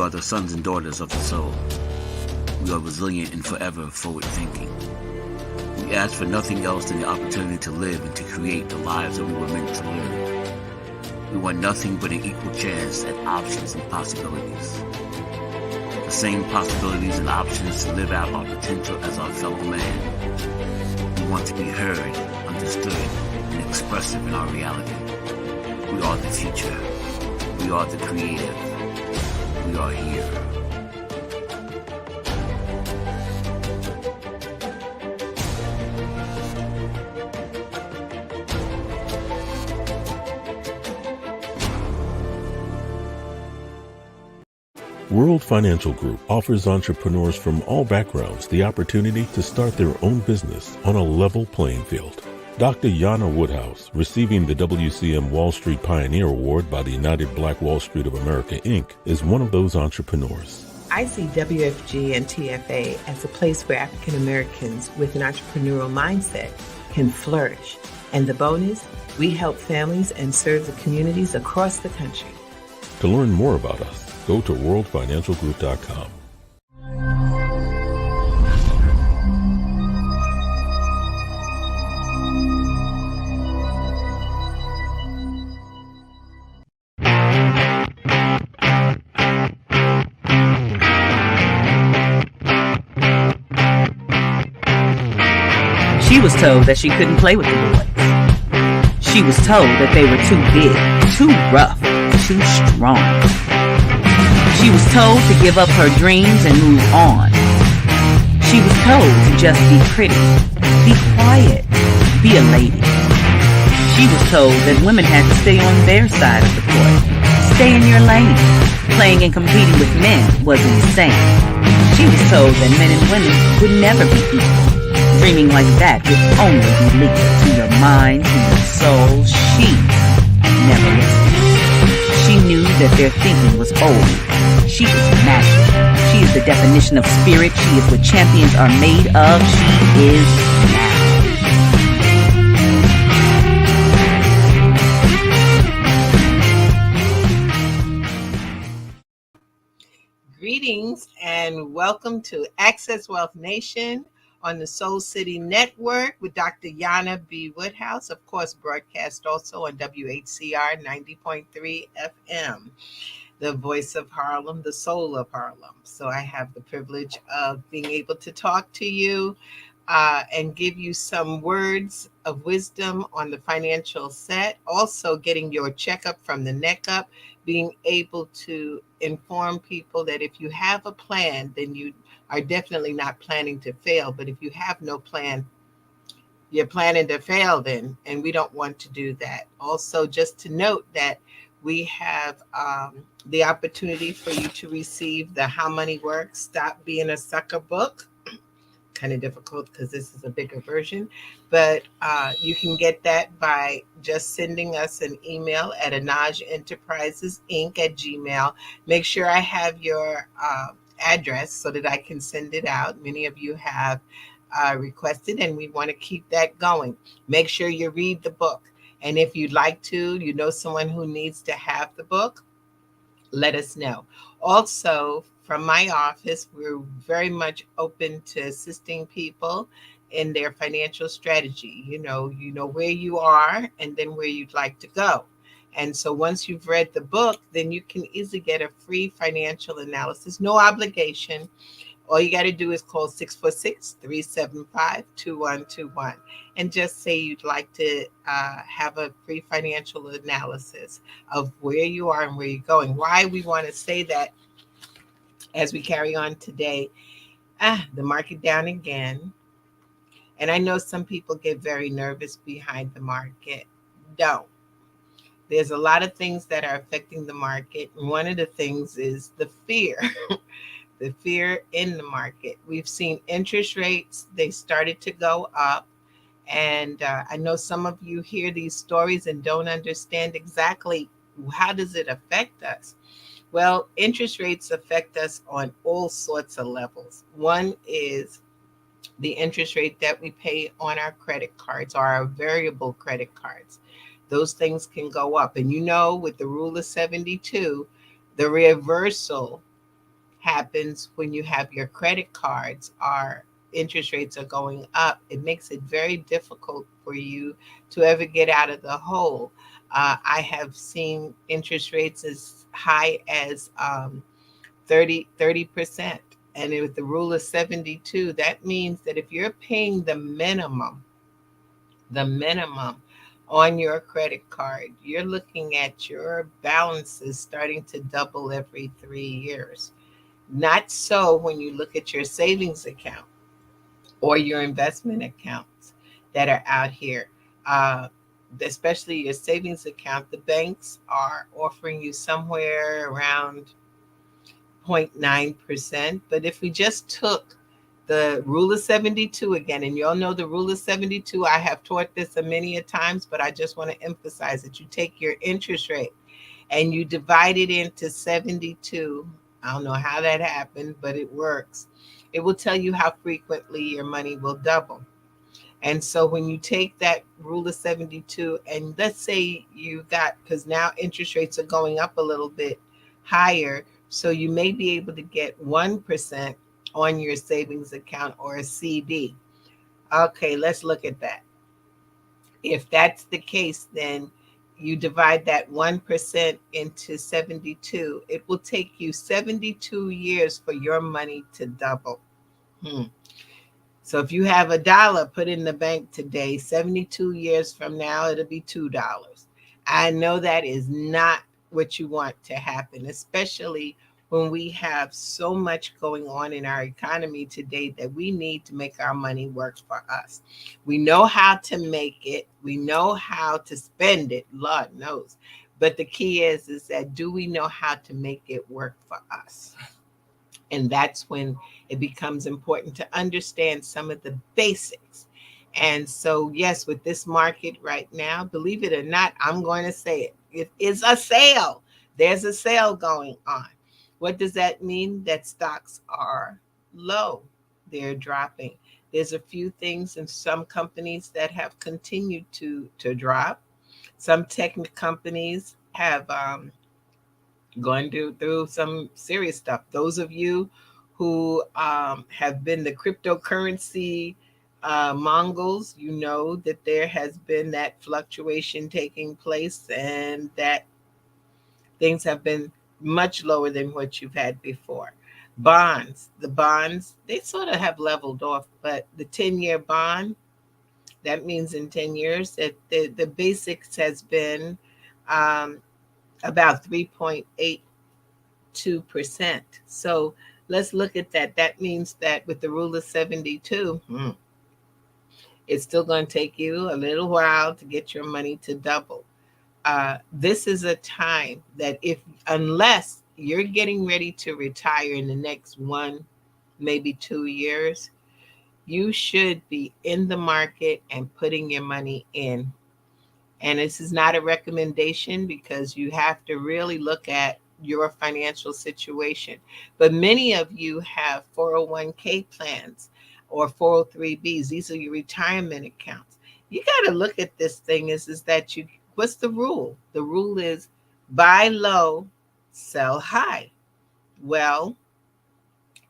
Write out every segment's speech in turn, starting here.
are the sons and daughters of the soul. We are resilient and forever forward-thinking. We ask for nothing else than the opportunity to live and to create the lives that we were meant to live. We want nothing but an equal chance at options and possibilities. The same possibilities and options to live out our potential as our fellow man. We want to be heard, understood, and expressive in our reality. We are the future. We are the creative. We are here. World Financial Group offers entrepreneurs from all backgrounds the opportunity to start their own business on a level playing field. Dr. Jana Woodhouse, receiving the WCM Wall Street Pioneer Award by the United Black Wall Street of America, Inc., is one of those entrepreneurs. I see WFG and TFA as a place where African Americans with an entrepreneurial mindset can flourish. And the bonus, we help families and serve the communities across the country. To learn more about us, go to worldfinancialgroup.com. She was told that she couldn't play with the boys. She was told that they were too big, too rough, too strong. She was told to give up her dreams and move on. She was told to just be pretty, be quiet, be a lady. She was told that women had to stay on their side of the court, stay in your lane. Playing and competing with men was insane. She was told that men and women would never be equal. Dreaming like that would only be lethal to your mind, to your soul. She never listened. She knew that their thinking was old. She is magic. She is the definition of spirit. She is what champions are made of. She is magic. Greetings and welcome to Access Wealth Nation on the Soul City Network with Dr. Jana B. Woodhouse, of course, broadcast also on WHCR 90.3 FM, the voice of Harlem, the soul of Harlem. So I have the privilege of being able to talk to you and give you some words of wisdom on the financial set, also getting your checkup from the neck up, being able to inform people that if you have a plan, then you are definitely not planning to fail. But if you have no plan, you're planning to fail then, and we don't want to do that. Also, just to note that we have the opportunity for you to receive the How Money Works, Stop Being a Sucker book. Kind of difficult because this is a bigger version, but you can get that by just sending us an email at anajenterprisesinc@gmail. Make sure I have your address so that I can send it out. Many of you have requested, and we want to keep that going. Make sure you read the book, and if you'd like to, you know someone who needs to have the book, let us know. Also, from my office, we're very much open to assisting people in their financial strategy. You know where you are and then where you'd like to go. And so once you've read the book, then you can easily get a free financial analysis, no obligation. All you got to do is call 646-375-2121 and just say you'd like to have a free financial analysis of where you are and where you're going. Why we want to say that as we carry on today, the market down again. And I know some people get very nervous behind the market. Don't. There's a lot of things that are affecting the market. And one of the things is the fear, the fear in the market. We've seen interest rates, they started to go up. And I know some of you hear these stories and don't understand exactly how does it affect us. Well, interest rates affect us on all sorts of levels. One is the interest rate that we pay on our credit cards or our variable credit cards. Those things can go up. And with the rule of 72, the reversal happens when you have your credit cards are interest rates are going up. It makes it very difficult for you to ever get out of the hole. I have seen interest rates as high as 30%. And with the rule of 72, that means that if you're paying the minimum on your credit card, you're looking at your balances starting to double every 3 years. Not so when you look at your savings account or your investment accounts that are out here. Uh, Especially your savings account, the banks are offering you somewhere around 0.9%. But if we just took the rule of 72 again, and you all know the rule of 72, I have taught this a many a times, but I just want to emphasize that you take your interest rate and you divide it into 72. I don't know how that happened, but it works. It will tell you how frequently your money will double. And so when you take that rule of 72, and let's say you got, because now interest rates are going up a little bit higher, so you may be able to get 1% on your savings account or a CD. Okay, let's look at that. If that's the case, then you divide that 1% into 72. It will take you 72 years for your money to double. Hmm. So if you have $1 put in the bank today, 72 years from now, it'll be $2. I know that is not what you want to happen, especially when we have so much going on in our economy today that we need to make our money work for us. We know how to make it. We know how to spend it. Lord knows. But the key is that do we know how to make it work for us? And that's when it becomes important to understand some of the basics. And so, yes, with this market right now, believe it or not, I'm going to say it. It is a sale. There's a sale going on. What does that mean? That stocks are low. They're dropping. There's a few things in some companies that have continued to drop. Some tech companies have going through some serious stuff. Those of you who have been the cryptocurrency Mongols, you know that there has been that fluctuation taking place and that things have been much lower than what you've had before. The bonds, they sort of have leveled off, but the 10-year bond, that means in 10 years that the basics has been about 3.82%. So let's look at that. That means that with the rule of 72, it's still going to take you a little while to get your money to double. This is a time that unless you're getting ready to retire in the next 1, maybe 2 years, you should be in the market and putting your money in. And this is not a recommendation because you have to really look at your financial situation. But many of you have 401k plans or 403bs. These are your retirement accounts. You got to look at this thing is that what's the rule? The rule is buy low, sell high. Well,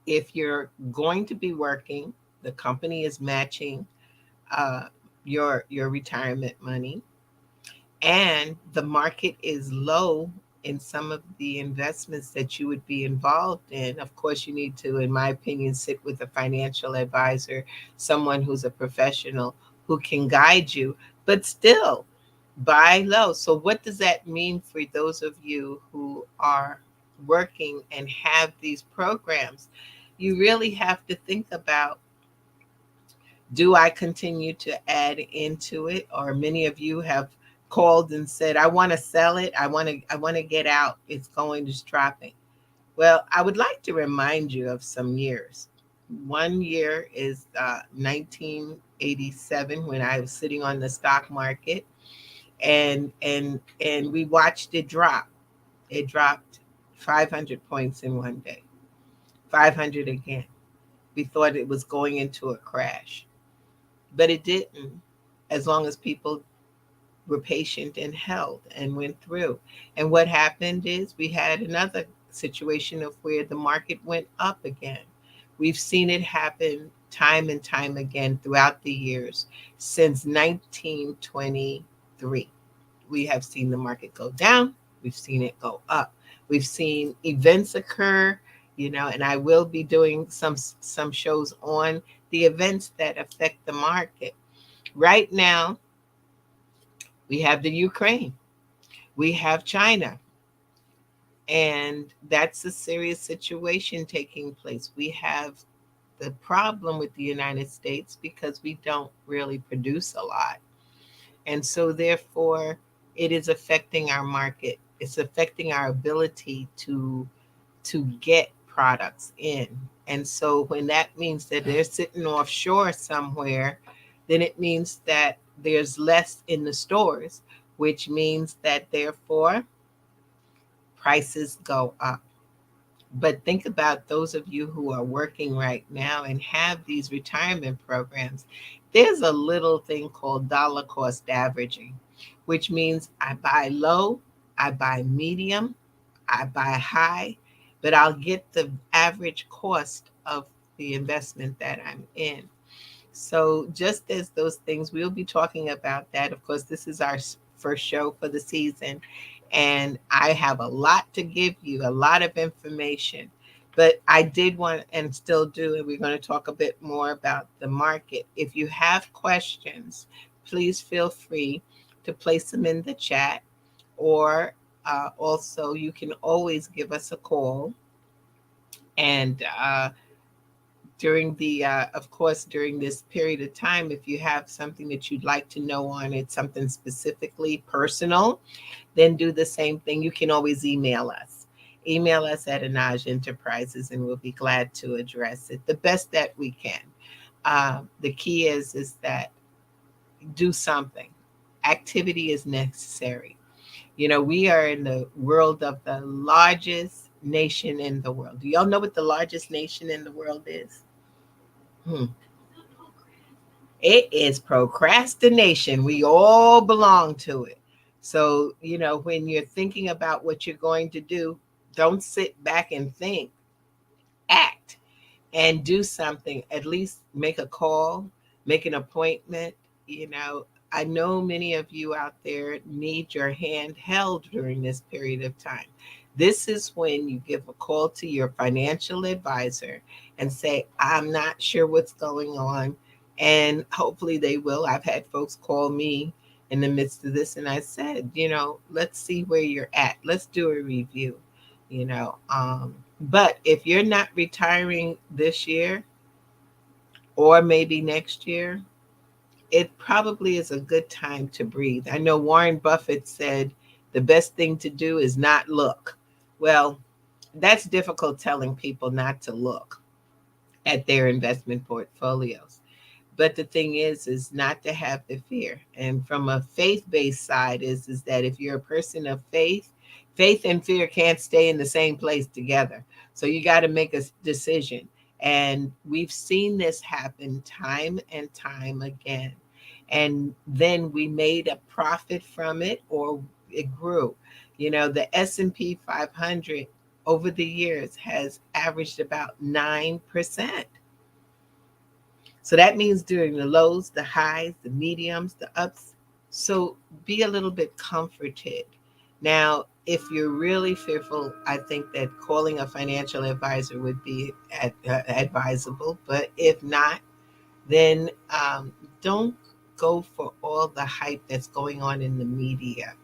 if you're going to be working, the company is matching your retirement money, and the market is low in some of the investments that you would be involved in. Of course, you need to, in my opinion, sit with a financial advisor, someone who's a professional who can guide you, but still buy low. So what does that mean for those of you who are working and have these programs? You really have to think about, do I continue to add into it? Or many of you have called and said, I want to sell it. I want to get out. It's dropping. Well, I would like to remind you of some years. One year is 1987 when I was sitting on the stock market and we watched it drop. It dropped 500 points in one day. 500 again. We thought it was going into a crash, but it didn't, as long as people were patient and held and went through. And what happened is we had another situation of where the market went up again. We've seen it happen time and time again throughout the years since 1923. We have seen the market go down, we've seen it go up. We've seen events occur, and I will be doing some shows on the events that affect the market. Right now, we have the Ukraine, we have China, and that's a serious situation taking place. We have the problem with the United States because we don't really produce a lot. And so, therefore, it is affecting our market. It's affecting our ability to get products in. And so, when that means that they're sitting offshore somewhere, then it means that there's less in the stores, which means that therefore prices go up. But think about those of you who are working right now and have these retirement programs. There's a little thing called dollar cost averaging, which means I buy low, I buy medium, I buy high, but I'll get the average cost of the investment that I'm in. So, just as those things, we'll be talking about that. Of course, this is our first show for the season, and I have a lot to give you, a lot of information. But I did want and still do, and we're going to talk a bit more about the market. If you have questions, please feel free to place them in the chat, or also you can always give us a call. And during of course, during this period of time, if you have something that you'd like to know on it, something specifically personal, then do the same thing. You can always email us. Email us at Anaj Enterprises, and we'll be glad to address it the best that we can. The key is that do something. Activity is necessary. We are in the world of the largest nation in the world. Do y'all know what the largest nation in the world is? It is procrastination. We all belong to it. So, when you're thinking about what you're going to do, don't sit back and think. Act and do something. At least make a call, make an appointment. I know many of you out there need your hand held during this period of time. This is when you give a call to your financial advisor and say, I'm not sure what's going on. And hopefully they will. I've had folks call me in the midst of this, and I said, let's see where you're at. Let's do a review, But if you're not retiring this year or maybe next year, it probably is a good time to breathe. I know Warren Buffett said the best thing to do is not look. Well, that's difficult telling people not to look at their investment portfolios. But the thing is not to have the fear. And from a faith-based side is that if you're a person of faith, faith and fear can't stay in the same place together. So you got to make a decision. And we've seen this happen time and time again. And then we made a profit from it, or it grew. The S&P 500 over the years has averaged about 9%. So that means during the lows, the highs, the mediums, the ups. So be a little bit comforted. Now, if you're really fearful, I think that calling a financial advisor would be advisable. But if not, then don't go for all the hype that's going on in the media.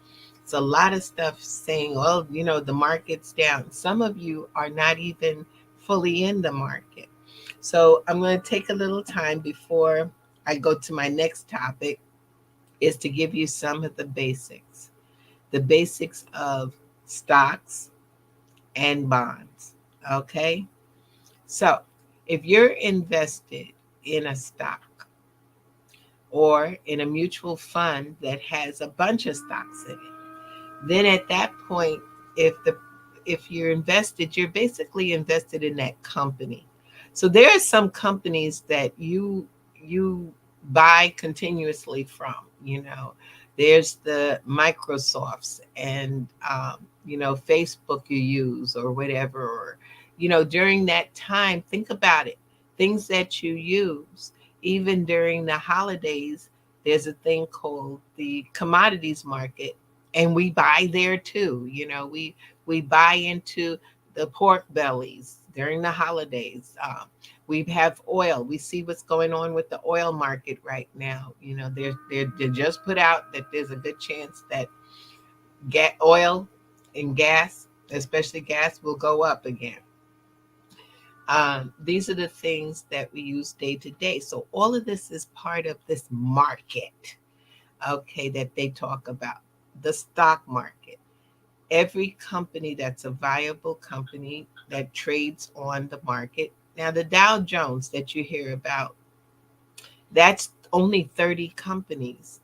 It's a lot of stuff saying, oh, the market's down. Some of you are not even fully in the market. So I'm going to take a little time before I go to my next topic, is to give you some of the basics of stocks and bonds. Okay. So if you're invested in a stock or in a mutual fund that has a bunch of stocks in it, then at that point, if you're invested, you're basically invested in that company. So there are some companies that you buy continuously from. There's the Microsofts and Facebook you use or whatever, or, during that time, think about it. Things that you use, even during the holidays, there's a thing called the commodities market, and we buy there too. We buy into the pork bellies during the holidays. We have oil. We see what's going on with the oil market right now. They just put out that there's a good chance that oil and gas, especially gas, will go up again. These are the things that we use day to day. So all of this is part of this market, okay, that they talk about, the stock market. Every company that's a viable company that trades on the market. Now, the Dow Jones that you hear about, that's only 30 companies.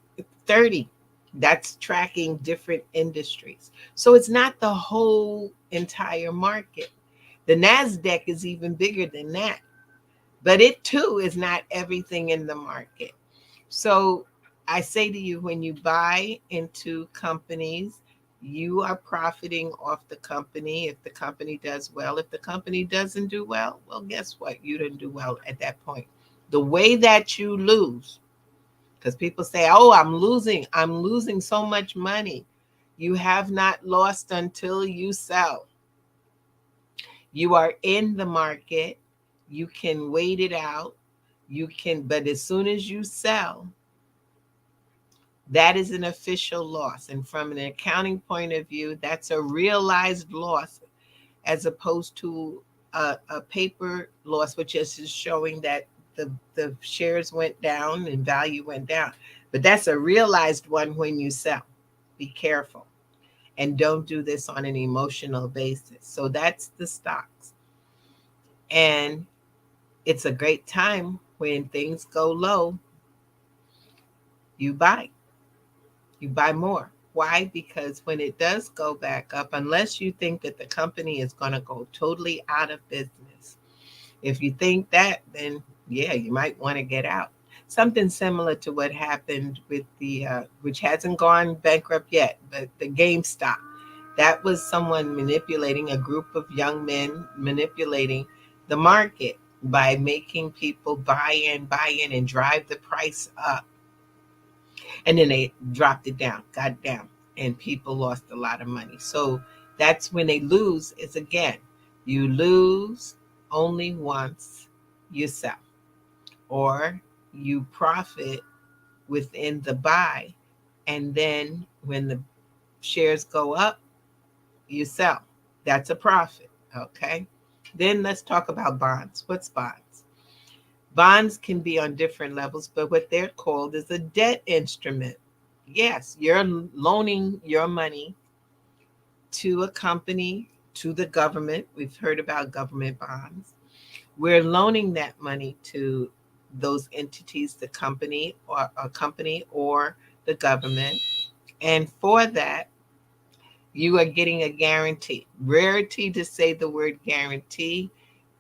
30. That's tracking different industries. So it's not the whole entire market. The NASDAQ is even bigger than that. But it too is not everything in the market. So I say to you, when you buy into companies, you are profiting off the company if the company does well. If the company doesn't do well, well, guess what? You didn't do well at that point. The way that you lose, because people say, oh, I'm losing so much money. You have not lost until you sell. You are in the market. You can wait it out. But as soon as you sell, that is an official loss. And from an accounting point of view, that's a realized loss as opposed to a paper loss, which is just showing that the shares went down and value went down. But that's a realized one when you sell. Be careful. And don't do this on an emotional basis. So that's the stocks. And it's a great time when things go low, you buy. You buy more. Why? Because when it does go back up, unless you think that the company is going to go totally out of business, if you think that, then yeah, you might want to get out. Something similar to what happened with which hasn't gone bankrupt yet, but the GameStop. That was someone manipulating, a group of young men manipulating the market by making people buy in, and drive the price up. And then they dropped it down, got down, and people lost a lot of money. So that's when they lose, is again, you lose only once you sell, or you profit within the buy. And then when the shares go up, you sell. That's a profit. Okay. Then let's talk about bonds. What's bonds? Bonds can be on different levels, but what they're called is a debt instrument. Yes, you're loaning your money to a company, to the government. We've heard about government bonds. We're loaning that money to those entities, the company or the government. And for that, you are getting a guarantee. Rarity to say the word guarantee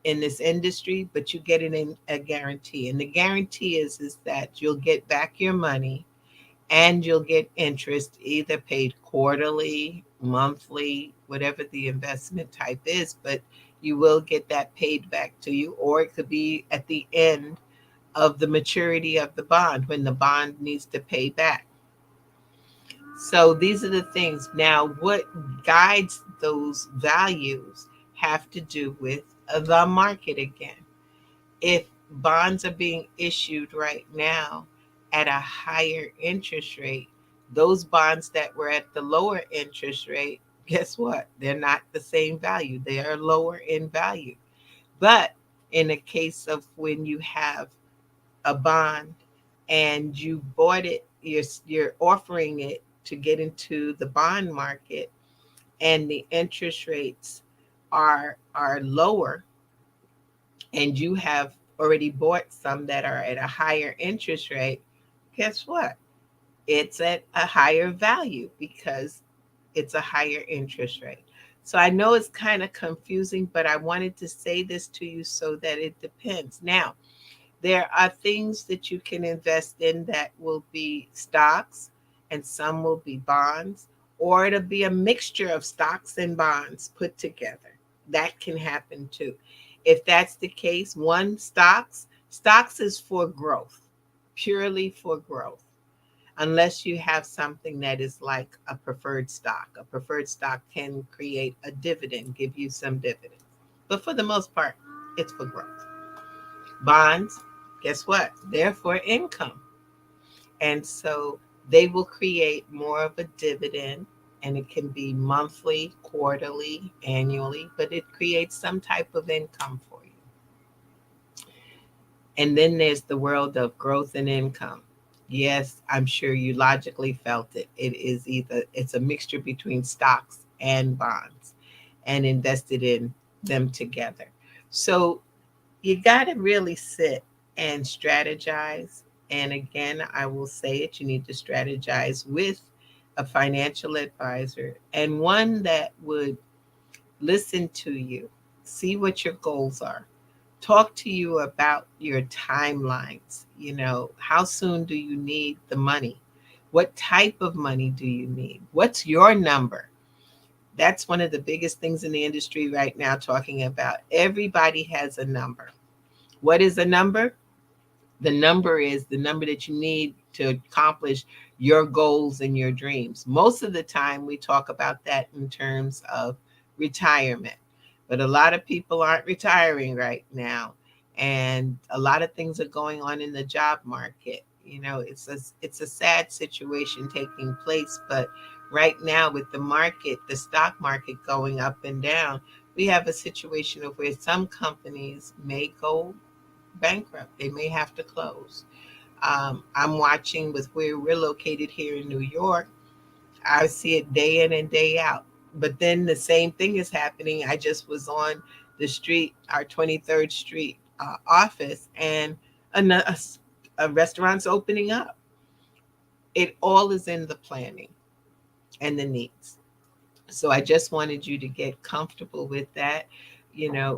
in this industry, but you get a guarantee. And the guarantee is that you'll get back your money and you'll get interest either paid quarterly, monthly, whatever the investment type is, but you will get that paid back to you, or it could be at the end of the maturity of the bond when the bond needs to pay back. So these are the things. Now, what guides those values have to do with the market again. If bonds are being issued right now at a higher interest rate, those bonds that were at the lower interest rate, guess what? They're not the same value. They are lower in value. But in the case of when you have a bond and you bought it, you're offering it to get into the bond market, and the interest rates are lower, and you have already bought some that are at a higher interest rate, guess what? It's at a higher value because it's a higher interest rate. So I know it's kind of confusing, but I wanted to say this to you so that it depends. Now, there are things that you can invest in that will be stocks, and some will be bonds, or it'll be a mixture of stocks and bonds put together. That can happen too. If that's the case, stocks is for growth, purely for growth, unless you have something that is like a preferred stock. A preferred stock can create a dividend, give you some dividends. But for the most part, it's for growth. Bonds, guess what? They're for income. And so they will create more of a dividend, and it can be monthly, quarterly, annually, but it creates some type of income for you. And then there's the world of growth and income. Yes, I'm sure you logically felt it. It's a mixture between stocks and bonds and invested in them together. So you got to really sit and strategize. And again, I will say it, you need to strategize with a financial advisor and one that would listen to you, see what your goals are, talk to you about your timelines. How soon do you need the money? What type of money do you need? What's your number? That's one of the biggest things in the industry right now, talking about everybody has a number. What is a number? The number is the number that you need to accomplish your goals and your dreams. Most of the time, we talk about that in terms of retirement, but a lot of people aren't retiring right now, and a lot of things are going on in the job market. It's a sad situation taking place, but right now with the stock market going up and down, we have a situation of where some companies may go bankrupt. They may have to close. I'm watching with where we're located here in New York. I see it day in and day out. But then the same thing is happening. I just was on the street, our 23rd Street office, and a restaurant's opening up. It all is in the planning and the needs. So I just wanted you to get comfortable with that.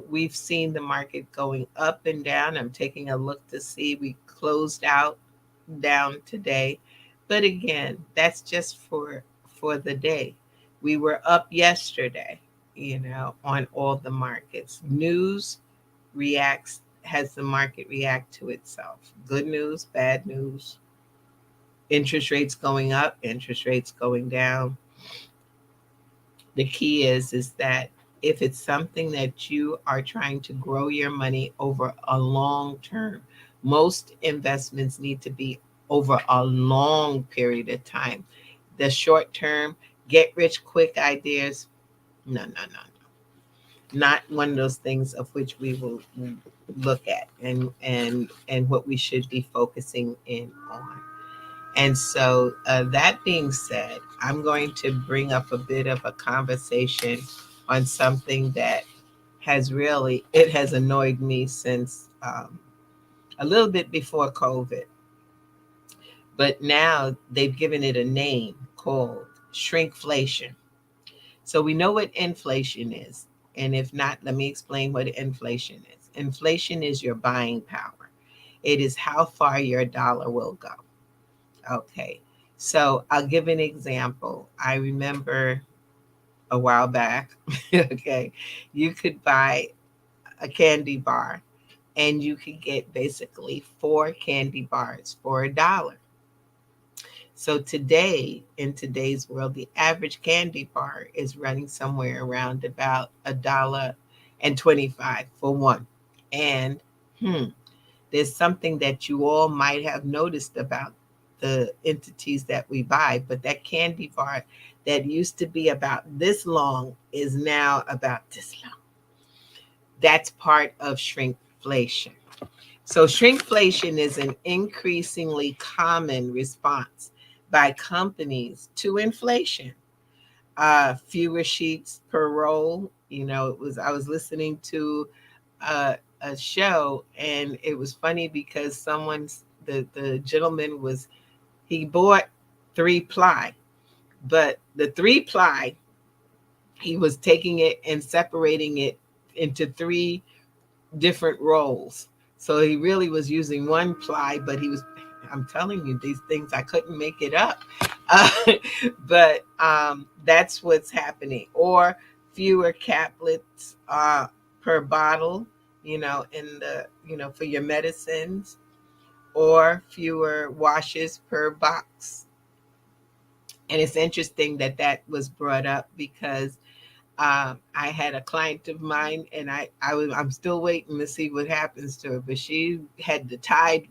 We've seen the market going up and down. I'm taking a look to see. We closed out down today. But again, that's just for the day. We were up yesterday, on all the markets. News has the market react to itself. Good news, bad news, interest rates going up, interest rates going down. The key is that if it's something that you are trying to grow your money over a long term, most investments need to be over a long period of time. The short term, get rich quick ideas, no, no, no, no. Not one of those things of which we will look at and what we should be focusing in on. And so, that being said, I'm going to bring up a bit of a conversation on something that it has annoyed me since a little bit before COVID. But now they've given it a name called shrinkflation. So we know what inflation is. And if not, let me explain what inflation is. Inflation is your buying power. It is how far your dollar will go. Okay, so I'll give an example. I remember a while back, okay, you could buy a candy bar and you could get basically 4 candy bars for $1. So today, in today's world, the average candy bar is running somewhere around about $1.25 for one. And there's something that you all might have noticed about the entities that we buy, but that candy bar that used to be about this long is now about this long. That's part of shrinkflation. So shrinkflation is an increasingly common response by companies to inflation. Fewer sheets per roll. I was listening to a show, and it was funny because the gentleman he bought 3-ply, but the 3-ply, he was taking it and separating it into 3 different rolls. So he really was using 1 ply, but I'm telling you, these things, I couldn't make it up. Uh, but that's what's happening. Or fewer caplets per bottle, in the, for your medicines, or fewer washes per box. And it's interesting that that was brought up because I had a client of mine, and I'm still waiting to see what happens to her. But she had the Tide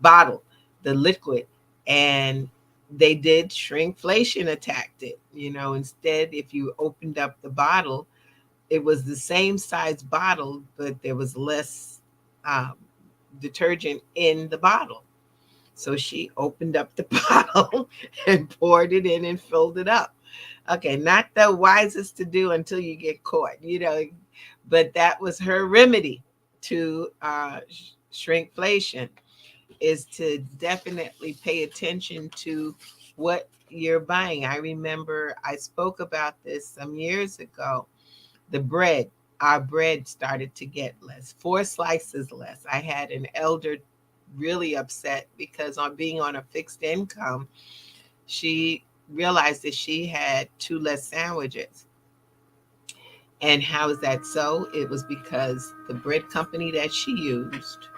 bottle, the liquid, and they did shrinkflation attacked it. Instead, if you opened up the bottle, it was the same size bottle, but there was less um, detergent in the bottle. So she opened up the bottle and poured it in and filled it up. Okay, not the wisest to do until you get caught, but that was her remedy to shrinkflation, is to definitely pay attention to what you're buying. I remember I spoke about this some years ago. The bread, our bread started to get less, 4 slices less. I had an elder really upset because on being on a fixed income, she realized that she had 2 less sandwiches. And how is that so? It was because the bread company that she used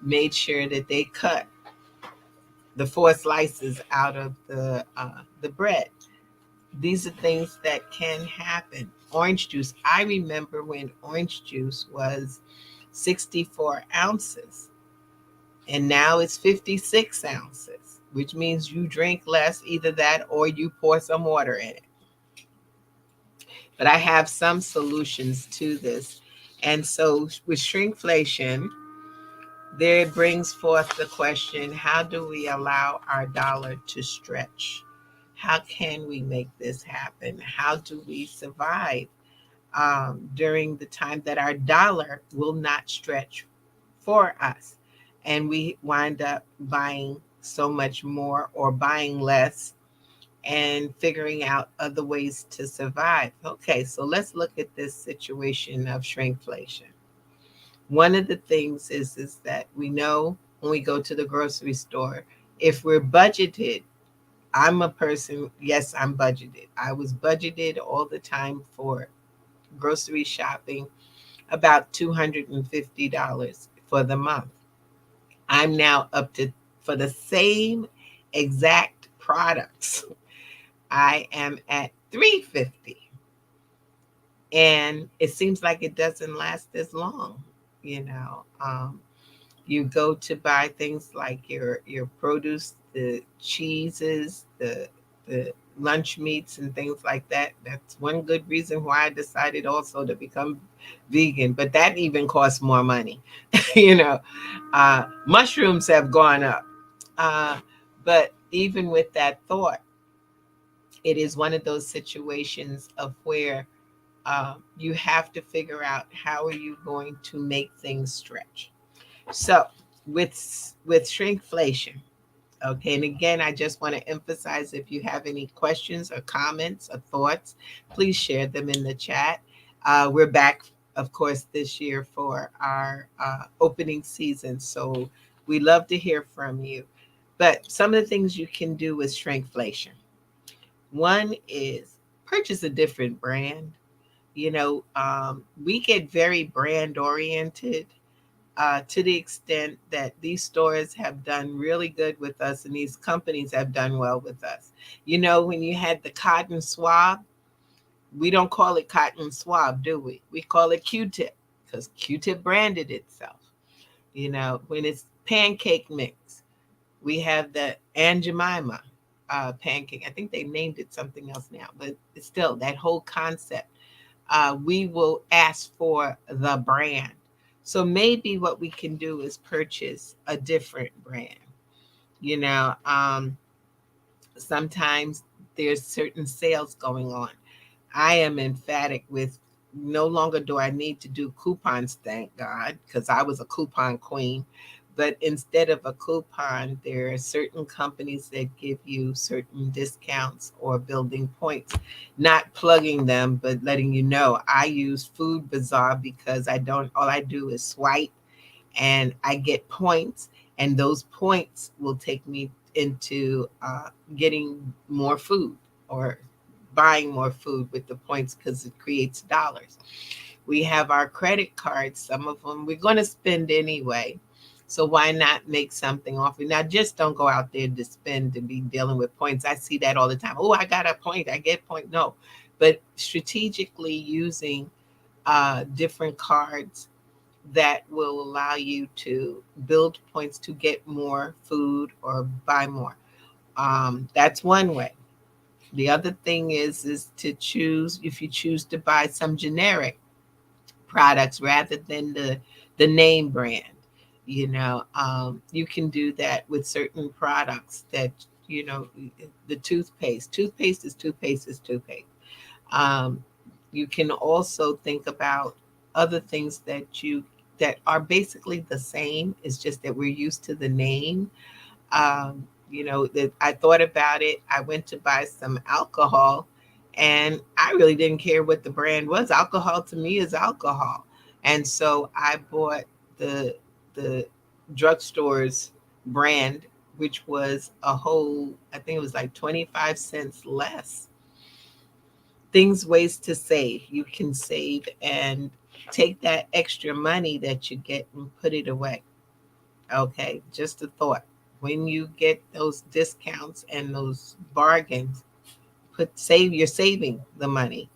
made sure that they cut the 4 slices out of the bread. These are things that can happen. Orange juice. I remember when orange juice was 64 ounces, and now it's 56 ounces, which means you drink less, either that or you pour some water in it. But I have some solutions to this. And so with shrinkflation, there it brings forth the question, how do we allow our dollar to stretch? How can we make this happen? How do we survive during the time that our dollar will not stretch for us? And we wind up buying so much more or buying less and figuring out other ways to survive. Okay, so let's look at this situation of shrinkflation. One of the things is that we know when we go to the grocery store, if we're budgeted, I'm a person, yes, I'm budgeted. I was budgeted all the time for grocery shopping, about $250 for the month. I'm now up to, for the same exact products, I am at 350. And it seems like it doesn't last as long, you know. You go to buy things like your produce, the cheeses, the lunch meats and things like that. That's one good reason why I decided also to become vegan. But that even costs more money. you know, mushrooms have gone up. Uh, but even with that thought, it is one of those situations of where you have to figure out how are you going to make things stretch. So with shrinkflation, okay, and again, I just want to emphasize, if you have any questions or comments or thoughts, please share them in the chat. We're back, of course, this year for our opening season, so we love to hear from you. But some of the things you can do with shrinkflation. One is purchase a different brand. We get very brand oriented to the extent that these stores have done really good with us and these companies have done well with us. When you had the cotton swab, we don't call it cotton swab, do we? We call it Q-tip because Q-tip branded itself. When it's pancake mix, we have the Aunt Jemima pancake. I think they named it something else now, but it's still that whole concept. We will ask for the brand. So maybe what we can do is purchase a different brand. You know, um, Sometimes there's certain sales going on. I am emphatic with, no longer do I need to do coupons, thank God, because I was a coupon queen. But instead of a coupon, there are certain companies that give you certain discounts or building points. Not plugging them, but letting you know. I use Food Bazaar because all I do is swipe and I get points. and those points will take me into getting more food or buying more food with the points because it creates dollars. We have our credit cards. Some of them we're going to spend anyway. So why not make something off it? Now, just don't go out there to spend to be dealing with points. I see that all the time. Oh, I got a point. I get point. No, but strategically using different cards that will allow you to build points to get more food or buy more. That's one way. The other thing is to choose, if you choose to buy some generic products rather than the name brand. You can do that with certain products that, the toothpaste is toothpaste is toothpaste. um, you can also think about other things that are basically the same. It's just that we're used to the name. That I thought about it. I went to buy some alcohol, and I really didn't care what the brand was. Alcohol to me is alcohol, and so I bought the drugstore's brand, which was a whole. I think it was like 25 cents less. Things, ways to save. You can save and take that extra money that you get and put it away. Okay, just a thought. When you get those discounts and those bargains, you're saving the money.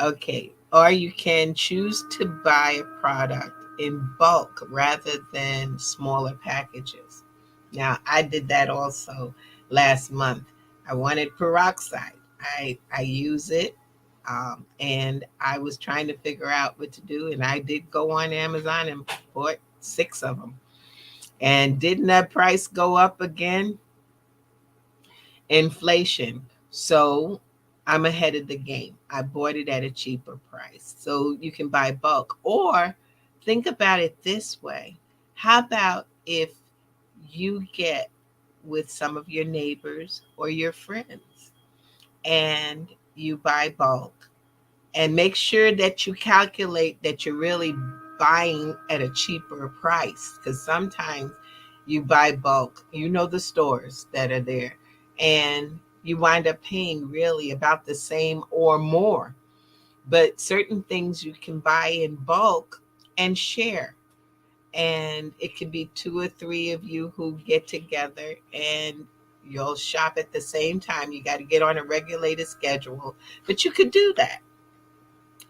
Okay, or you can choose to buy a product in bulk rather than smaller packages. Now, I did that also last month. I wanted peroxide. I use it, and I was trying to figure out what to do, and I did go on Amazon and bought 6 of them. And didn't that price go up again? Inflation. So I'm ahead of the game. I bought it at a cheaper price. So you can buy bulk. Or think about it this way. How about if you get with some of your neighbors or your friends and you buy bulk, and make sure that you calculate that you're really buying at a cheaper price, because sometimes you buy bulk, the stores that are there, and you wind up paying really about the same or more. But certain things you can buy in bulk and share, and it could be 2 or 3 of you who get together and you'll shop at the same time. You got to get on a regulated schedule, but you could do that,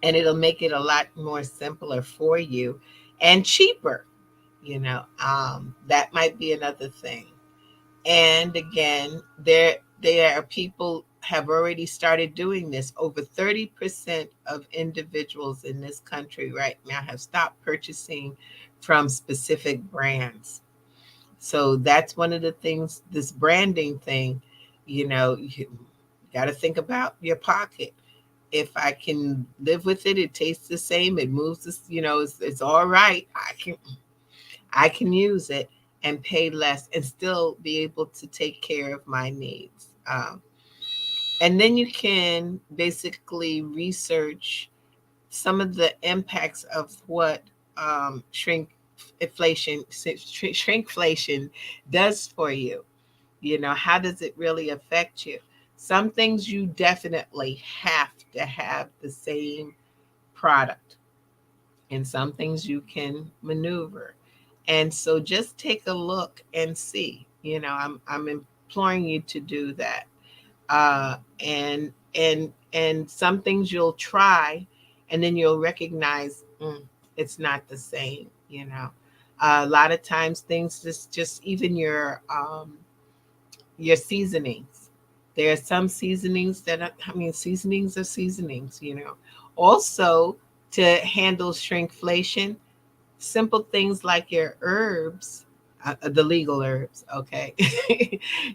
and it'll make it a lot more simpler for you and cheaper. That might be another thing. And again, there are people have already started doing this. Over 30% of individuals in this country right now have stopped purchasing from specific brands. So that's one of the things, this branding thing. You got to think about your pocket. If I can live with it, it tastes the same, it moves this, it's all right. I can use it and pay less and still be able to take care of my needs. And then you can basically research some of the impacts of what shrinkflation does for you. How does it really affect you? Some things you definitely have to have the same product, and some things you can maneuver. And so just take a look and see. I'm imploring you to do that. And some things you'll try, and then you'll recognize it's not the same. A lot of times things just even your seasonings. There are some seasonings seasonings are seasonings. Also, to handle shrinkflation, simple things like your herbs, the legal herbs, okay?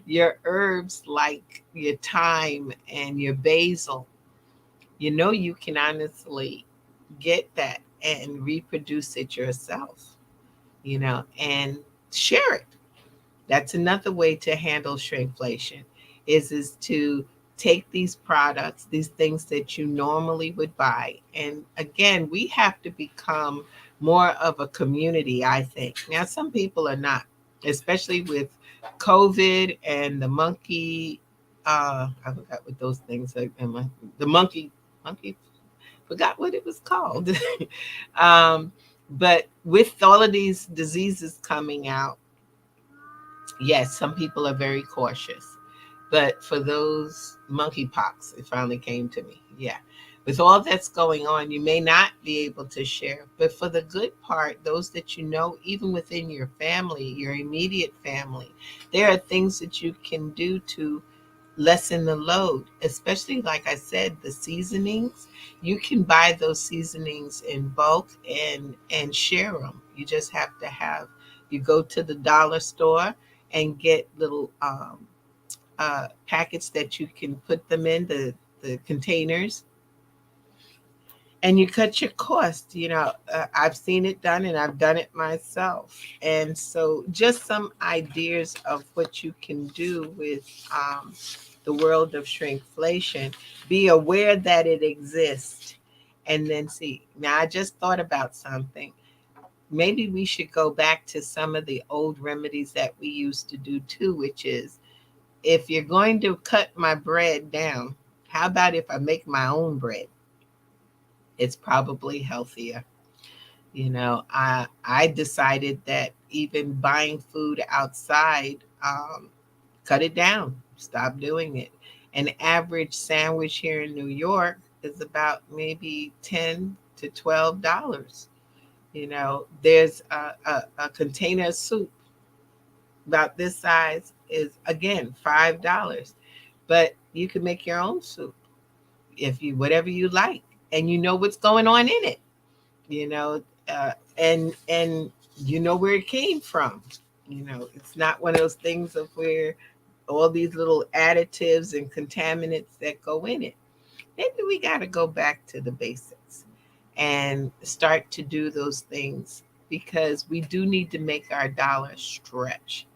Your herbs like your thyme and your basil, you can honestly get that and reproduce it yourself, and share it. That's another way to handle shrinkflation is to take these products, these things that you normally would buy. And again, we have to become more of a community, I think. Now, some people are not. especially with COVID and the monkey. I forgot what those things are. The monkey, forgot what it was called. um, but with all of these diseases coming out, yes, some people are very cautious. But for those monkeypox, it finally came to me. Yeah. With all that's going on, you may not be able to share. But for the good part, those that you know, even within your family, your immediate family, there are things that you can do to lessen the load, especially like I said, the seasonings. You can buy those seasonings in bulk and share them. You just have to have, you go to the dollar store and get little packets that you can put them in, the containers, and you cut your cost. I've seen it done and I've done it myself. And so just some ideas of what you can do with the world of shrinkflation. Be aware that it exists, and then see. Now I just thought about something. Maybe we should go back to some of the old remedies that we used to do too, which is, if you're going to cut my bread down, how about if I make my own bread? It's probably healthier. I decided that even buying food outside, cut it down, stop doing it. An average sandwich here in New York is about maybe $10 to $12. There's a container of soup about this size is again $5, but you can make your own soup if you whatever you like, and you know what's going on in it. And you know where it came from. It's not one of those things of where all these little additives and contaminants that go in it. Maybe we got to go back to the basics and start to do those things, because we do need to make our dollar stretch.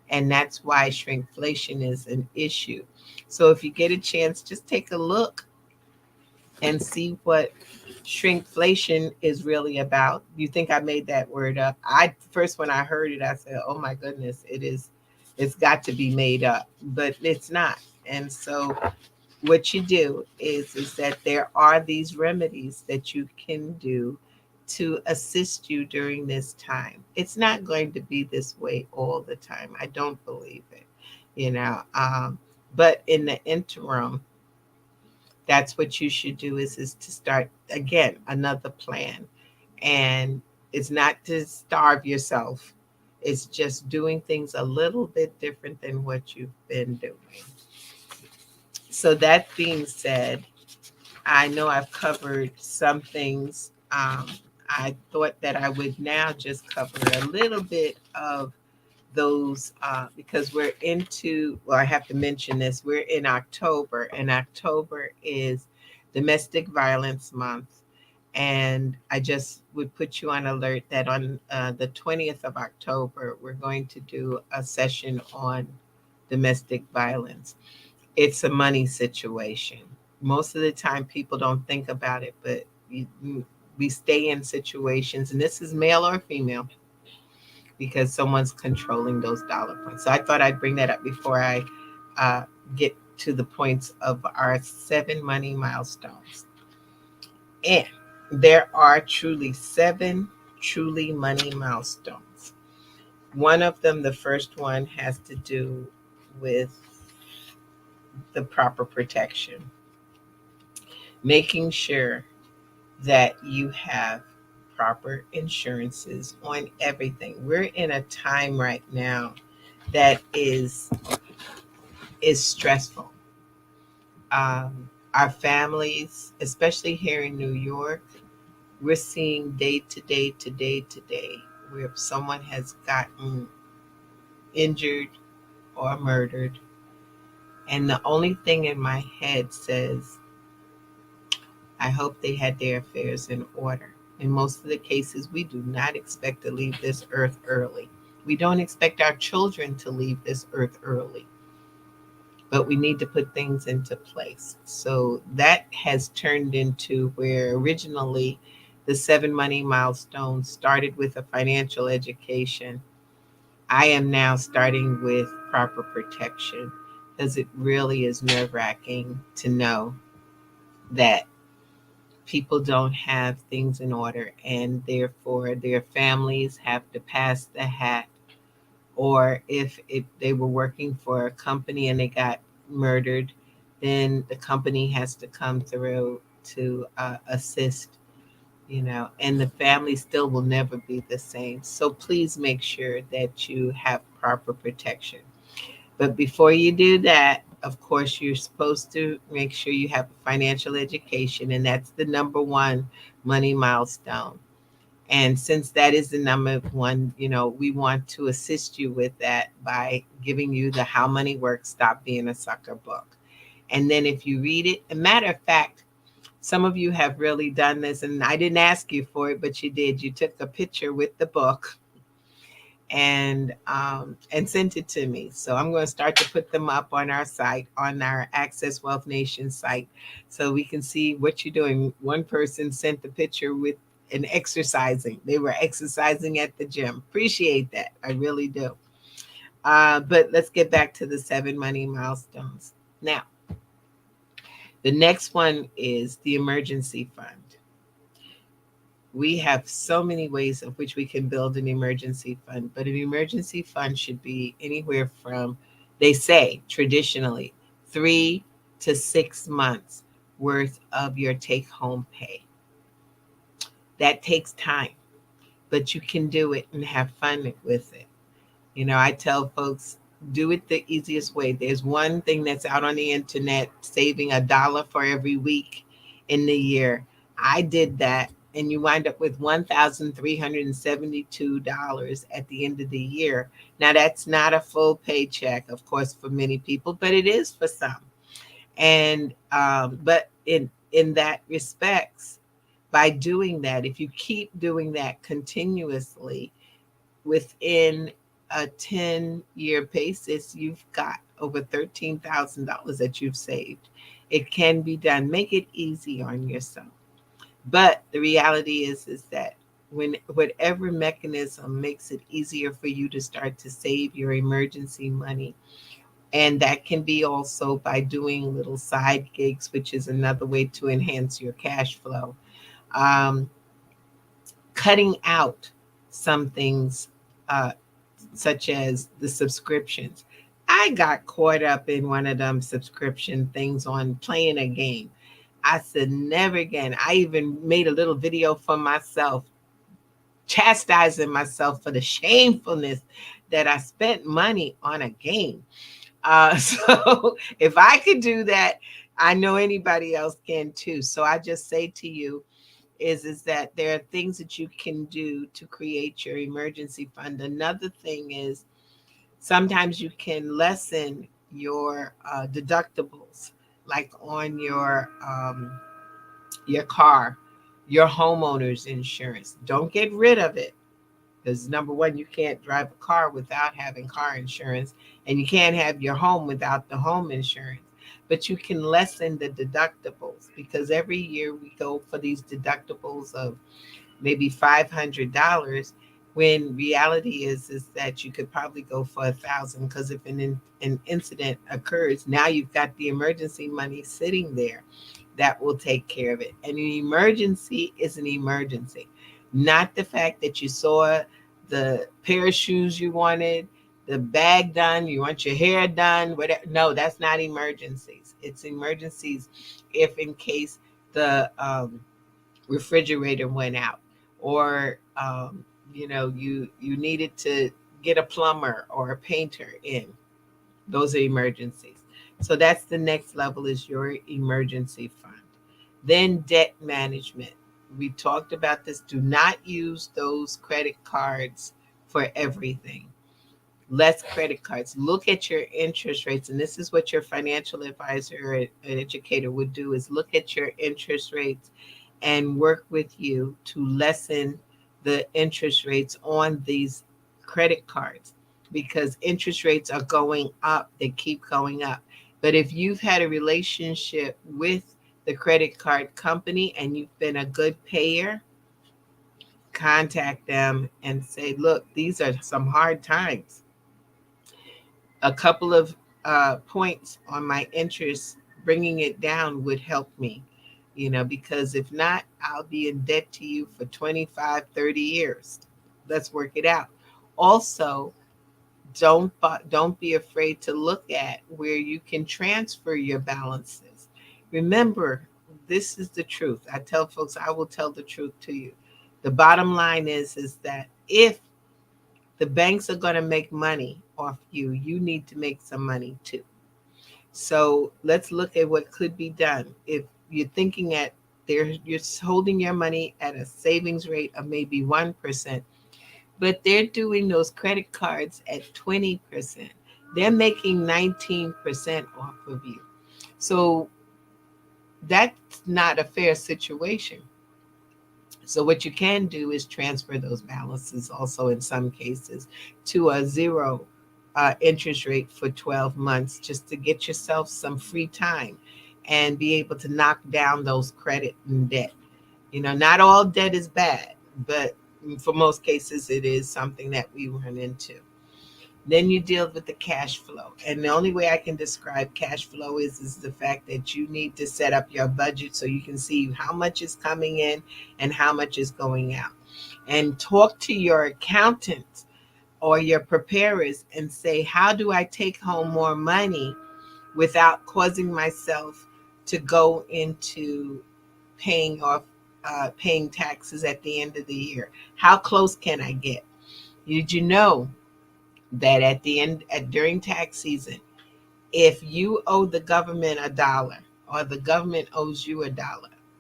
And that's why shrinkflation is an issue. So if you get a chance, just take a look and see what shrinkflation is really about. You think I made that word up? I first, when I heard it, I said, "Oh my goodness, it's got to be made up," but it's not. And so what you do is that there are these remedies that you can do to assist you during this time. It's not going to be this way all the time. I don't believe it, you know. But in the interim, that's what you should do is to start again another plan. And it's not to starve yourself. It's just doing things a little bit different than what you've been doing. So that being said, I know I've covered some things. I thought that I would now just cover a little bit of those because we're into, well, I have to mention this, we're in October, and October is Domestic Violence Month. And I just would put you on alert that on the 20th of October, we're going to do a session on domestic violence. It's a money situation. Most of the time, people don't think about it, but we stay in situations, and this is male or female, because someone's controlling those dollar points. So I thought I'd bring that up before I get to the points of our 7 money milestones. And there are truly 7 truly money milestones. One of them, the first one, has to do with the proper protection, making sure that you have proper insurances on everything. We're in a time right now that is stressful. Our families, especially here in New York, we're seeing day to day to day to day where someone has gotten injured or murdered. And the only thing in my head says, I hope they had their affairs in order. In most of the cases, we do not expect to leave this earth early. We don't expect our children to leave this earth early. But we need to put things into place. So that has turned into where originally the 7 money milestones started with a financial education. I am now starting with proper protection because it really is nerve wracking to know that people don't have things in order and therefore their families have to pass the hat. Or if they were working for a company and they got murdered, then the company has to come through to assist, and the family still will never be the same. So please make sure that you have proper protection. But before you do that, of course, you're supposed to make sure you have a financial education, and that's the number one money milestone. And since that is the number one, we want to assist you with that by giving you the How Money Works, Stop Being a Sucker book. And then if you read it, a matter of fact, some of you have really done this, and I didn't ask you for it, but you did. You took a picture with the book and sent it to me. So I'm going to start to put them up on our site, on our Access Wealth Nation site, so we can see what you're doing. One person sent the picture with an exercising. They were exercising at the gym. Appreciate that. I really do. But let's get back to the 7 money milestones. Now, the next one is the emergency fund. We have so many ways of which we can build an emergency fund, but an emergency fund should be anywhere from, they say traditionally, 3 to 6 months worth of your take home pay. That takes time, but you can do it and have fun with it. I tell folks, do it the easiest way. There's one thing that's out on the internet, saving $1 for every week in the year. I did that, and you wind up with $1,372 at the end of the year. Now, that's not a full paycheck, of course, for many people, but it is for some. And but in that respects, by doing that, if you keep doing that continuously, within a 10-year basis, you've got over $13,000 that you've saved. It can be done. Make it easy on yourself. But the reality is that when whatever mechanism makes it easier for you to start to save your emergency money, and that can be also by doing little side gigs, which is another way to enhance your cash flow. Um, Cutting out some things, such as the subscriptions. I got caught up in one of them subscription things on playing a game. I said, never again. I even made a little video for myself, chastising myself for the shamefulness that I spent money on a game. So if I could do that, I know anybody else can too. So I just say to you, is that there are things that you can do to create your emergency fund. Another thing is sometimes you can lessen your deductibles, like on your car, your homeowner's insurance. Don't get rid of it, because number one, you can't drive a car without having car insurance, and you can't have your home without the home insurance. But you can lessen the deductibles, because every year we go for these deductibles of maybe $500, when reality is that you could probably go for 1,000, because if an incident occurs, now you've got the emergency money sitting there that will take care of it. And an emergency is an emergency, not the fact that you saw the pair of shoes you wanted, the bag done, you want your hair done, whatever. No, that's not emergencies. It's emergencies if in case the refrigerator went out, or you needed to get a plumber or a painter in. Those are emergencies. So that's the next level, is your emergency fund. Then debt management. We talked about this. Do not use those credit cards for everything. Less credit cards. Look at your interest rates. And this is what your financial advisor or an educator would do, is look at your interest rates and work with you to lessen the interest rates on these credit cards, because interest rates are going up. They keep going up. But if you've had a relationship with the credit card company and you've been a good payer, contact them and say, look, these are some hard times. A couple of points on my interest, bringing it down would help me, because if not, I'll be in debt to you for 25, 30 years. Let's work it out. Also, don't be afraid to look at where you can transfer your balances. Remember, this is the truth. I tell folks, I will tell the truth to you. The bottom line is that if the banks are going to make money off you, you need to make some money too. So let's look at what could be done. If you're thinking you're holding your money at a savings rate of maybe 1%, but they're doing those credit cards at 20%. They're making 19% off of you. So that's not a fair situation. So what you can do is transfer those balances also in some cases to a zero interest rate for 12 months just to get yourself some free time and be able to knock down those credit and debt. Not all debt is bad, but for most cases, it is something that we run into. Then you deal with the cash flow. And the only way I can describe cash flow is the fact that you need to set up your budget so you can see how much is coming in and how much is going out. And talk to your accountant or your preparers and say, how do I take home more money without causing myself to go into paying taxes at the end of the year? How close can I get? Did you know that during tax season, if you owe the government $1 or the government owes you $1,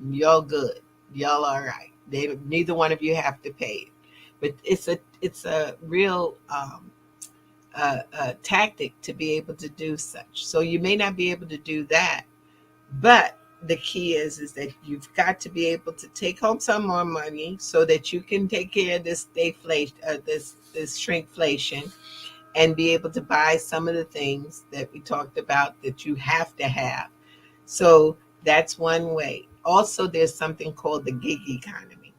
y'all good, y'all all right. Neither one of you have to pay it. But it's a real tactic to be able to do such. So you may not be able to do that, but the key is that you've got to be able to take home some more money so that you can take care of this deflation, this shrinkflation, and be able to buy some of the things that we talked about that you have to have. So that's one way. Also, there's something called the gig economy.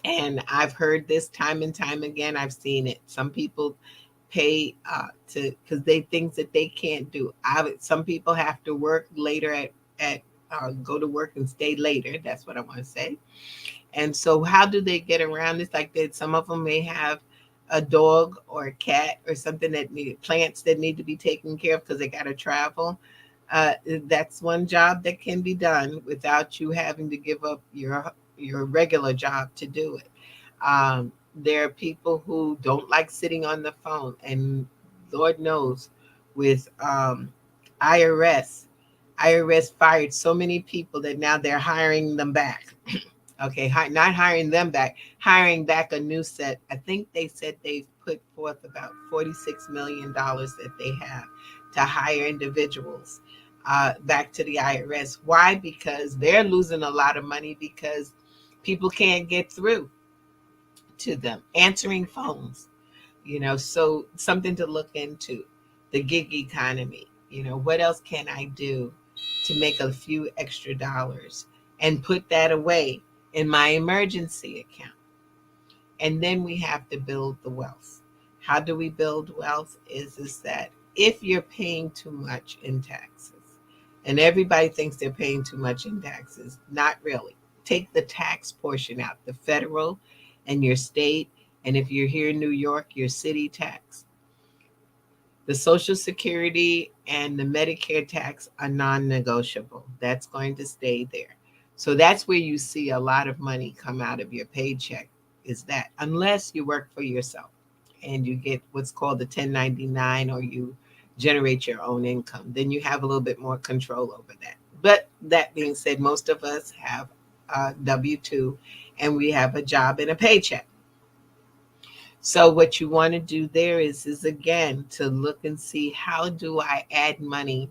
And I've heard this time and time again. I've seen it. Some people pay because they things that they can't do. Some people have to work later at go to work and stay later. That's what I want to say. And so how do they get around this? Like that, some of them may have a dog or a cat or something plants that need to be taken care of because they got to travel. That's one job that can be done without you having to give up your regular job to do it. There are people who don't like sitting on the phone, and Lord knows with IRS fired so many people that now they're hiring them back. Okay, not hiring them back, hiring back a new set. I think they said they've put forth about $46 million that they have to hire individuals back to the IRS. Why? Because they're losing a lot of money because people can't get through to them, answering phones. So something to look into. The gig economy. What else can I do to make a few extra dollars and put that away in my emergency account? And then we have to build the wealth. How do we build wealth? Is that if you're paying too much in taxes, and everybody thinks they're paying too much in taxes, not really. Take the tax portion out, the federal and your state, and if you're here in New York, your city tax. The Social Security and the Medicare tax are non-negotiable. That's going to stay there. So that's where you see a lot of money come out of your paycheck, is that unless you work for yourself and you get what's called the 1099 or you generate your own income, then you have a little bit more control over that. But that being said, most of us have W-2 and we have a job and a paycheck. So what you want to do there is again to look and see, how do I add money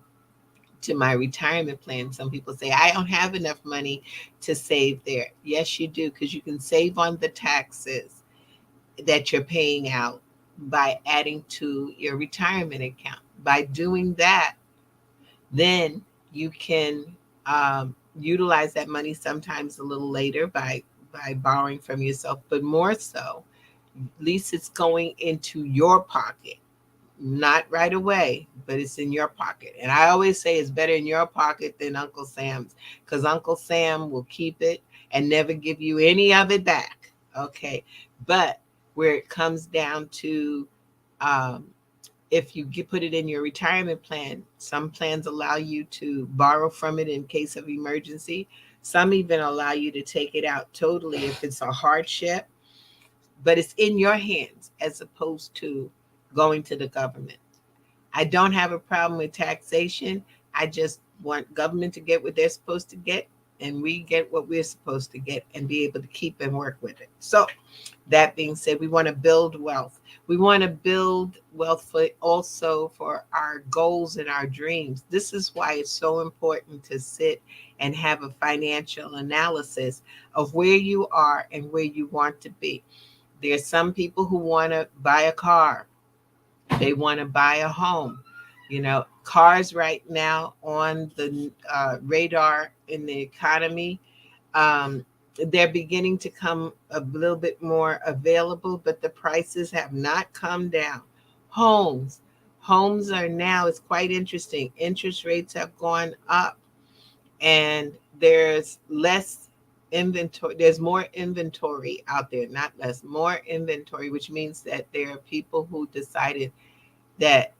to my retirement plan? Some people say, I don't have enough money to save there. Yes, you do, because you can save on the taxes that you're paying out by adding to your retirement account. By doing that, then you can utilize that money sometimes a little later by by borrowing from yourself, but more so, at least it's going into your pocket, not right away, but it's in your pocket. And I always say it's better in your pocket than Uncle Sam's, because Uncle Sam will keep it and never give you any of it back. Okay. But where it comes down to, um, if you put it in your retirement plan, some plans allow you to borrow from it in case of emergency. Some even allow you to take it out totally if it's a hardship, but it's in your hands as opposed to going to the government. I don't have a problem with taxation. I just want government to get what they're supposed to get, and we get what we're supposed to get and be able to keep and work with it. So, that being said, we want to build wealth. We want to build wealth for also for our goals and our dreams. This is why it's so important to sit and have a financial analysis of where you are and where you want to be. There's some people who want to buy a car. They want to buy a home. Cars right now on the radar in the economy, um, they're beginning to come a little bit more available, but the prices have not come down. Homes. Homes are now, it's quite interesting. Interest rates have gone up, and there's less inventory. There's more inventory out there, not less, more inventory, which means that there are people who decided that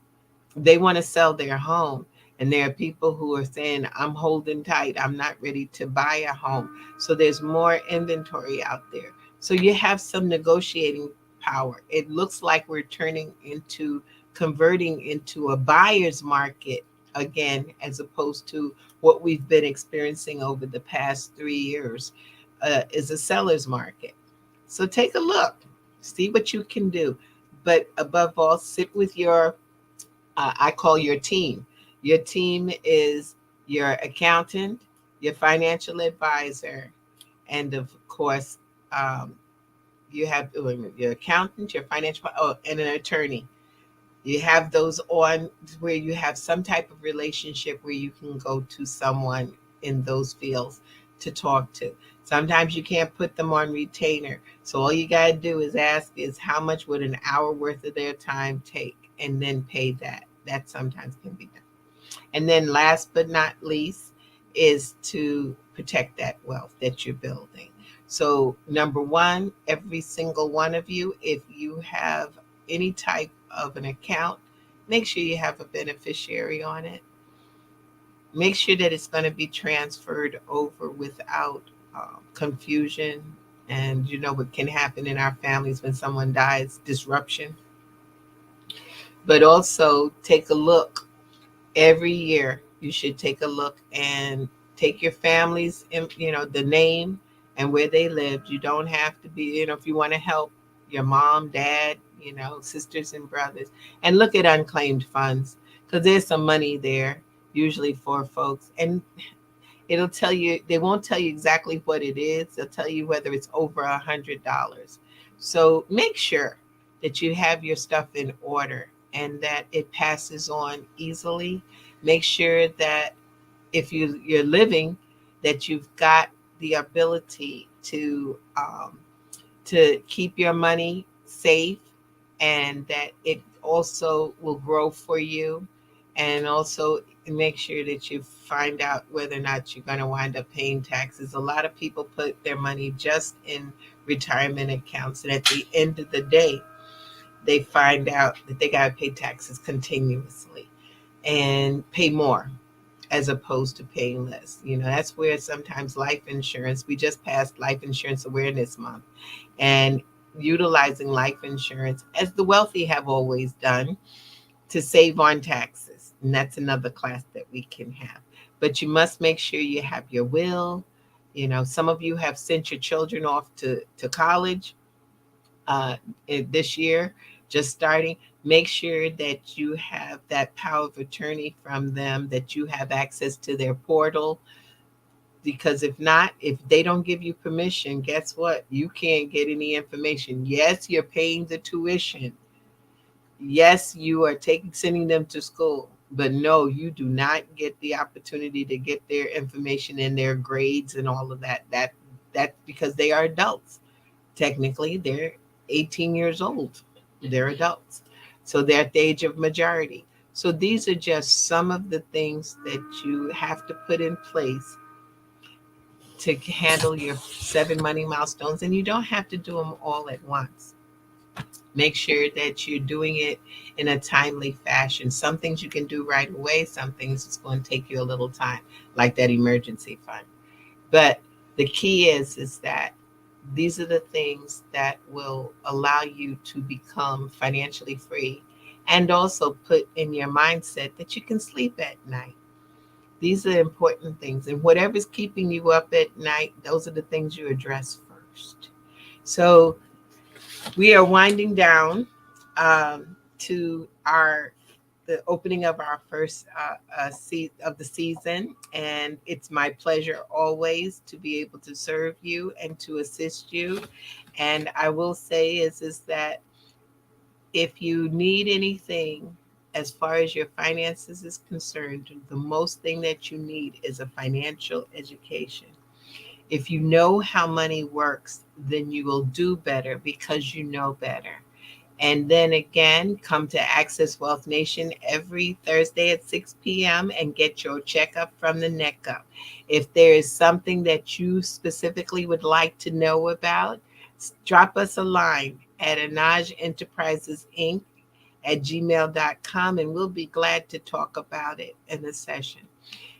they want to sell their home. And there are people who are saying, I'm holding tight. I'm not ready to buy a home. So there's more inventory out there. So you have some negotiating power. It looks like we're converting into a buyer's market again, as opposed to what we've been experiencing over the past 3 years, is a seller's market. So take a look, see what you can do. But above all, sit with your I call your team. Your team is your accountant, your financial advisor, and of course, you have your accountant, your financial, and an attorney. You have those on where you have some type of relationship where you can go to someone in those fields to talk to. Sometimes you can't put them on retainer. So all you got to do is ask is how much would an hour worth of their time take, and then pay that. That sometimes can be done. And then last but not least is to protect that wealth that you're building. So number one, every single one of you, if you have any type of an account, make sure you have a beneficiary on it. Make sure that it's going to be transferred over without confusion. And you know what can happen in our families when someone dies, disruption. But also take a look every year. You should take a look and take your family's, the name and where they lived. You don't have to be, if you want to help your mom, dad, sisters and brothers, and look at unclaimed funds, because there's some money there usually for folks. And it'll tell you, they won't tell you exactly what it is. They'll tell you whether it's over $100. So make sure that you have your stuff in order and that it passes on easily. Make sure that if you're living, that you've got the ability to keep your money safe, and that it also will grow for you. And also make sure that you find out whether or not you're going to wind up paying taxes. A lot of people put their money just in retirement accounts, and at the end of the day, they find out that they got to pay taxes continuously and pay more as opposed to paying less. That's where sometimes life insurance, we just passed Life Insurance Awareness Month, and utilizing life insurance, as the wealthy have always done, to save on taxes. And that's another class that we can have. But you must make sure you have your will. Some of you have sent your children off to college this year, just starting. Make sure that you have that power of attorney from them, that you have access to their portal. Because if not, if they don't give you permission, guess what? You can't get any information. Yes, you're paying the tuition. Yes, you are sending them to school. But no, you do not get the opportunity to get their information and their grades and all of that. That's because they are adults. Technically, they're 18 years old. They're adults. So they're at the age of majority. So these are just some of the things that you have to put in place to handle your 7 money milestones. And you don't have to do them all at once. Make sure that you're doing it in a timely fashion. Some things you can do right away. Some things it's going to take you a little time, like that emergency fund. But the key is that these are the things that will allow you to become financially free, and also put in your mindset that you can sleep at night. These are important things. And whatever's keeping you up at night, those are the things you address first. So we are winding down to the opening of our first of the season, and it's my pleasure always to be able to serve you and to assist you. And I will say is that if you need anything as far as your finances is concerned, the most thing that you need is a financial education. If you know how money works, then you will do better because you know better. And then again, come to Access Wealth Nation every Thursday at 6 p.m. and get your checkup from the neck up. If there is something that you specifically would like to know about, drop us a line at Anaj Enterprises Inc. at gmail.com, and we'll be glad to talk about it in the session.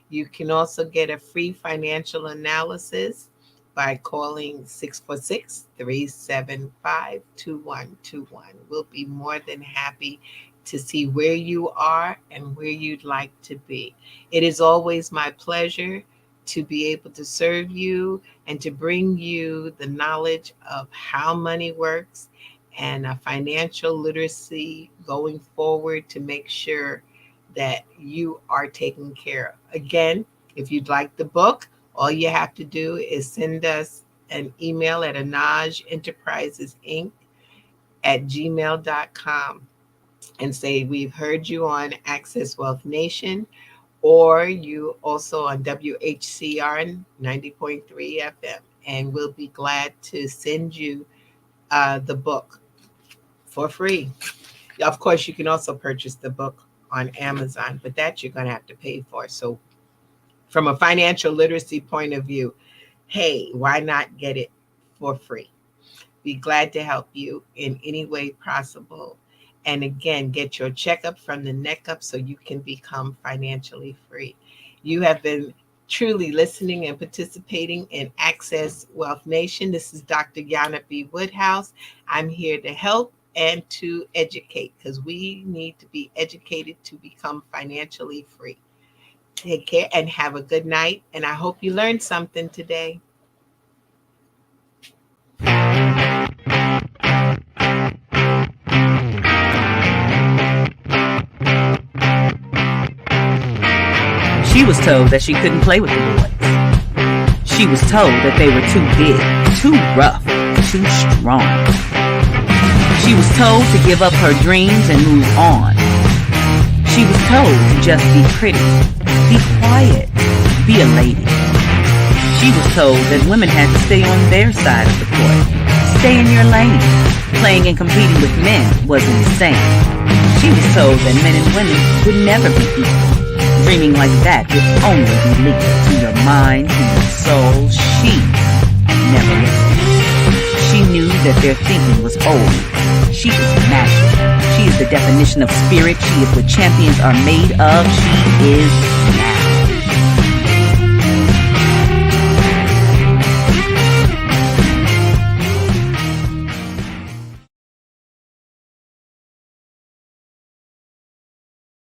You can also get a free financial analysis by calling 646-375-2121. We'll be more than happy to see where you are and where you'd like to be. It is always my pleasure to be able to serve you and to bring you the knowledge of how money works and a financial literacy going forward to make sure that you are taken care of. Again, if you'd like the book, all you have to do is send us an email at Anaj Enterprises Inc. at gmail.com and say we've heard you on Access Wealth Nation, or you also on WHCR 90.3 FM, and we'll be glad to send you the book for free. Of course, you can also purchase the book on Amazon, but that you're going to have to pay for. So from a financial literacy point of view, hey, why not get it for free? Be glad to help you in any way possible. And again, get your checkup from the neck up so you can become financially free. You have been truly listening and participating in Access Wealth Nation. This is Dr. Jana B. Woodhouse. I'm here to help and to educate, because we need to be educated to become financially free. Take care and have a good night. And I hope you learned something today. She was told that she couldn't play with the boys. She was told that they were too big, too rough, too strong. She was told to give up her dreams and move on. She was told to just be pretty, be quiet, be a lady. She was told that women had to stay on their side of the court, stay in your lane. Playing and competing with men was insane. She was told that men and women would never be equal. Dreaming like that would only be linked to your mind, to your soul. She never listened. She knew that their thinking was old. She is magic. She is the definition of spirit. She is what champions are made of. She is magic.